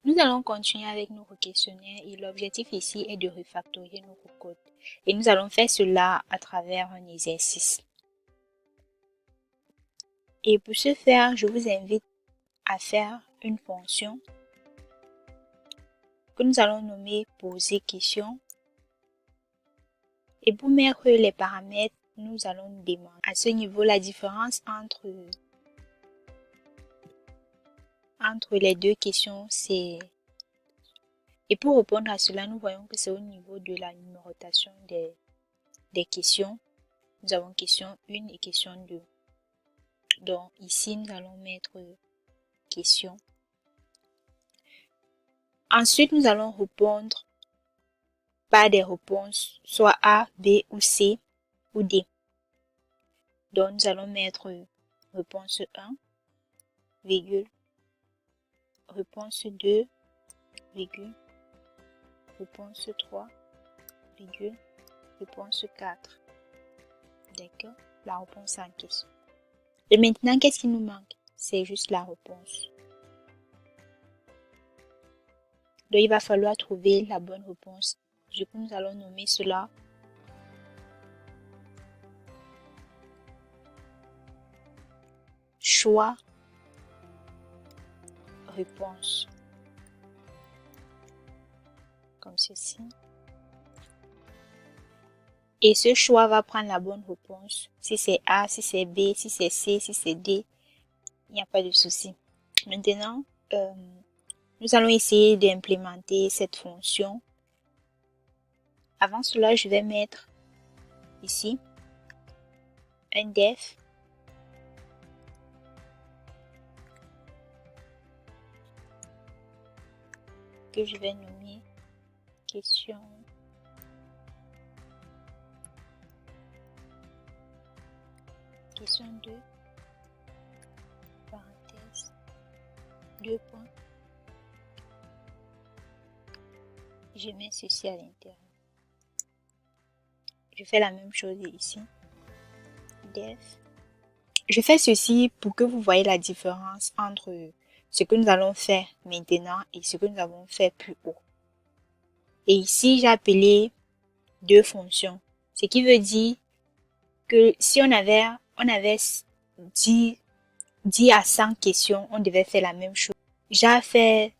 Nous allons continuer avec notre questionnaire et l'objectif ici est de refactorier notre code. Et nous allons faire cela à travers un exercice. Et pour ce faire, je vous invite à faire une fonction que nous allons nommer poser question. Et pour mettre les paramètres, nous allons demander à ce niveau la différence entre les deux questions, c'est... Et pour répondre à cela, nous voyons que c'est au niveau de la numérotation des questions. Nous avons question 1 et question 2. Donc ici, nous allons mettre question. Ensuite, nous allons répondre par des réponses, soit A, B ou C ou D. Donc nous allons mettre réponse 1, virgule, réponse 2, virgule, réponse 3, virgule, réponse 4. D'accord? La réponse en question. Et maintenant, qu'est-ce qui nous manque? C'est juste la réponse. Donc, il va falloir trouver la bonne réponse. Du coup, nous allons nommer cela choix réponse. Comme ceci. Et ce choix va prendre la bonne réponse. Si c'est A, si c'est B, si c'est C, si c'est D, il n'y a pas de souci. Maintenant, nous allons essayer d'implémenter cette fonction. Avant cela, je vais mettre ici un def que je vais nommer question question 2 parenthèse 2 points. Je mets ceci à l'intérieur. Je fais la même chose ici. Def. Je fais ceci pour que vous voyez la différence entre ce que nous allons faire maintenant et ce que nous avons fait plus haut. Et ici, j'ai appelé deux fonctions. Ce qui veut dire que si on avait 10 à 100 questions, on devait faire la même chose. J'ai fait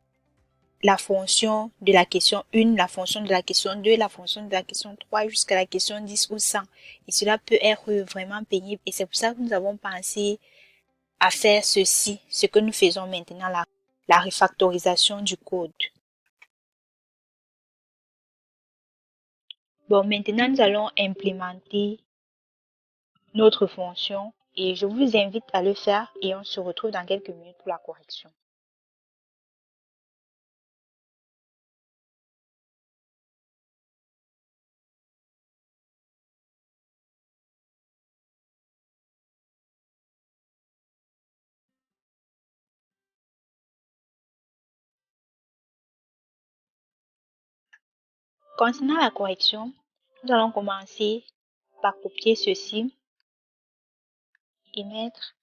la fonction de la question 1, la fonction de la question 2, la fonction de la question 3 jusqu'à la question 10 ou 100. Et cela peut être vraiment pénible. Et c'est pour ça que nous avons pensé à faire ceci, ce que nous faisons maintenant, la refactorisation du code. Bon, maintenant nous allons implémenter notre fonction et je vous invite à le faire et on se retrouve dans quelques minutes pour la correction. Concernant la correction, nous allons commencer par copier ceci et mettre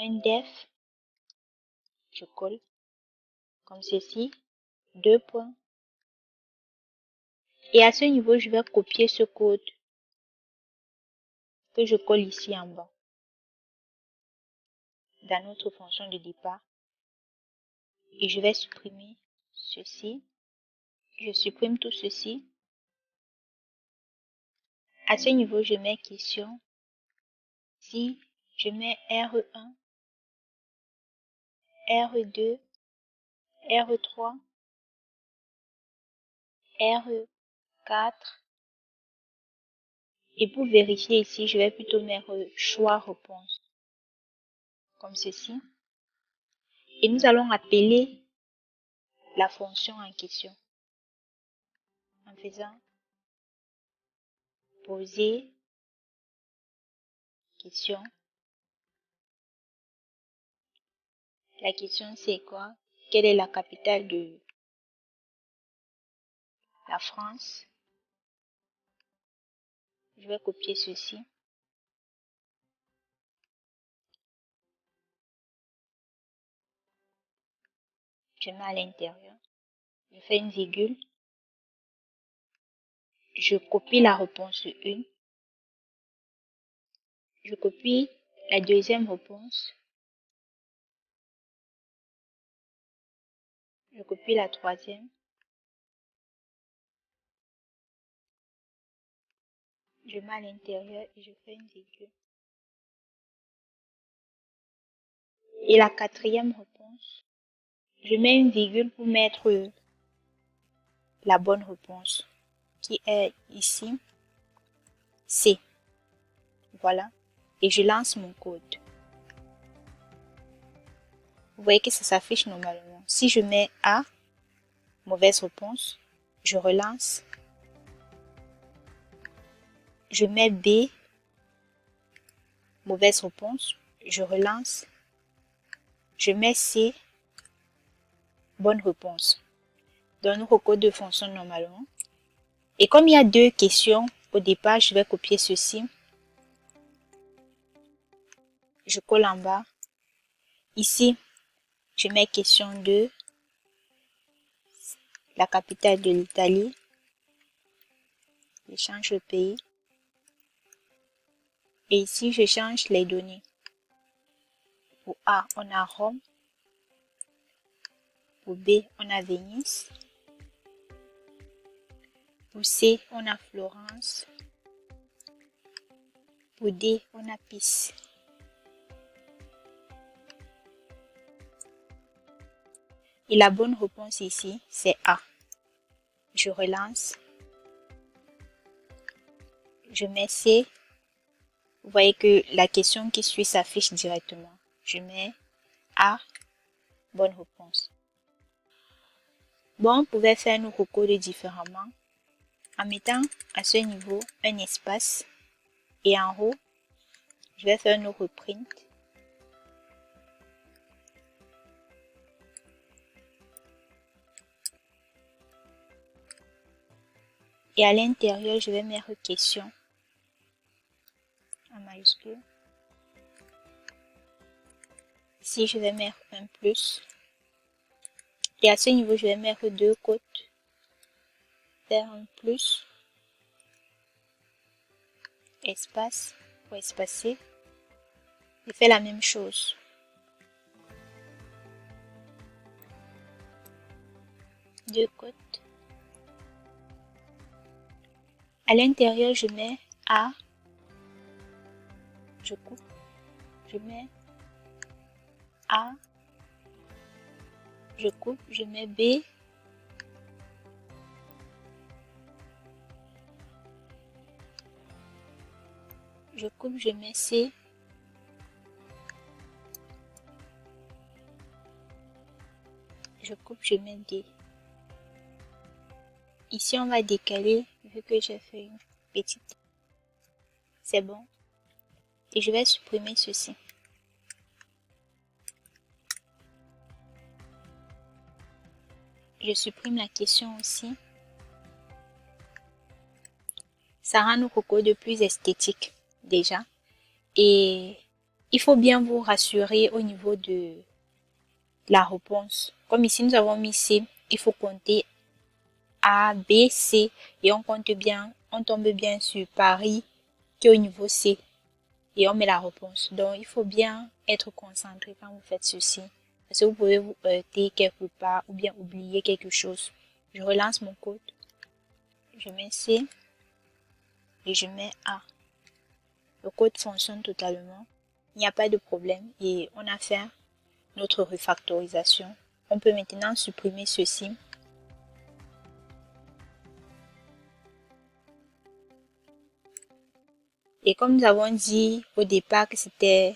un def, je colle, comme ceci, 2 points. Et à ce niveau, je vais copier ce code que je colle ici en bas, dans notre fonction de départ. Et je vais supprimer ceci. Je supprime tout ceci. À ce niveau, je mets question. Si je mets R1, R2, R3, R4. Et pour vérifier ici, je vais plutôt mettre choix réponse. Comme ceci. Et nous allons appeler la fonction en question. En faisant poser question. La question c'est quoi? Quelle est la capitale de la France? Je vais copier ceci. je mets à l'intérieur, je fais une virgule, je copie la réponse de 1, je copie la deuxième réponse, je copie la troisième, je mets à l'intérieur et je fais une virgule. Et la quatrième réponse, je mets une virgule pour mettre la bonne réponse, qui est ici, C. Voilà. Et je lance mon code. Vous voyez que ça s'affiche normalement. Si je mets A, mauvaise réponse, je relance. Je mets B, mauvaise réponse, je relance. Je mets C, bonne réponse. Donc, notre code fonctionne normalement. Et comme il y a deux questions, au départ, je vais copier ceci. Je colle en bas. Ici, je mets question 2, la capitale de l'Italie. Je change le pays. Et ici, je change les données. Pour A, on a Rome. Pour B, on a Venise. Pour C, on a Florence. Pour D, on a Pise. Et la bonne réponse ici, c'est A. Je relance. Je mets C. Vous voyez que la question qui suit s'affiche directement. Je mets A. Bonne réponse. Bon, on pouvait faire nos codes différemment en mettant à ce niveau un espace et en haut, je vais faire nos reprint. Et à l'intérieur, je vais mettre question en majuscule. Ici, je vais mettre un plus. Et à ce niveau, je vais mettre deux côtes. Faire un plus. Espace pour espacer. Je fais la même chose. Deux côtes. À l'intérieur, je mets A. Je coupe. Je mets A. Je coupe. Je mets B. Je coupe. Je mets C. Je coupe. Je mets D. Ici, on va décaler vu que j'ai fait une petite. C'est bon. Et je vais supprimer ceci. Je supprime la question aussi. Ça rend nos codes plus esthétiques déjà. Et il faut bien vous rassurer au niveau de la réponse. Comme ici, nous avons mis C, il faut compter A, B, C. Et on compte bien, on tombe bien sur Paris qui est au niveau C. Et on met la réponse. Donc, il faut bien être concentré quand vous faites ceci. Parce que vous pouvez vous heurter quelque part ou bien oublier quelque chose. Je relance mon code. Je mets C et je mets A. Le code fonctionne totalement. Il n'y a pas de problème et on a fait notre refactorisation. On peut maintenant supprimer ceci. Et comme nous avons dit au départ que c'était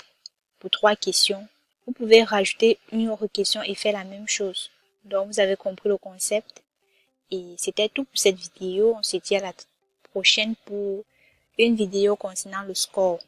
pour 3 questions, vous pouvez rajouter une autre question et faire la même chose. Donc vous avez compris le concept. Et c'était tout pour cette vidéo. On se dit à la prochaine pour une vidéo concernant le score.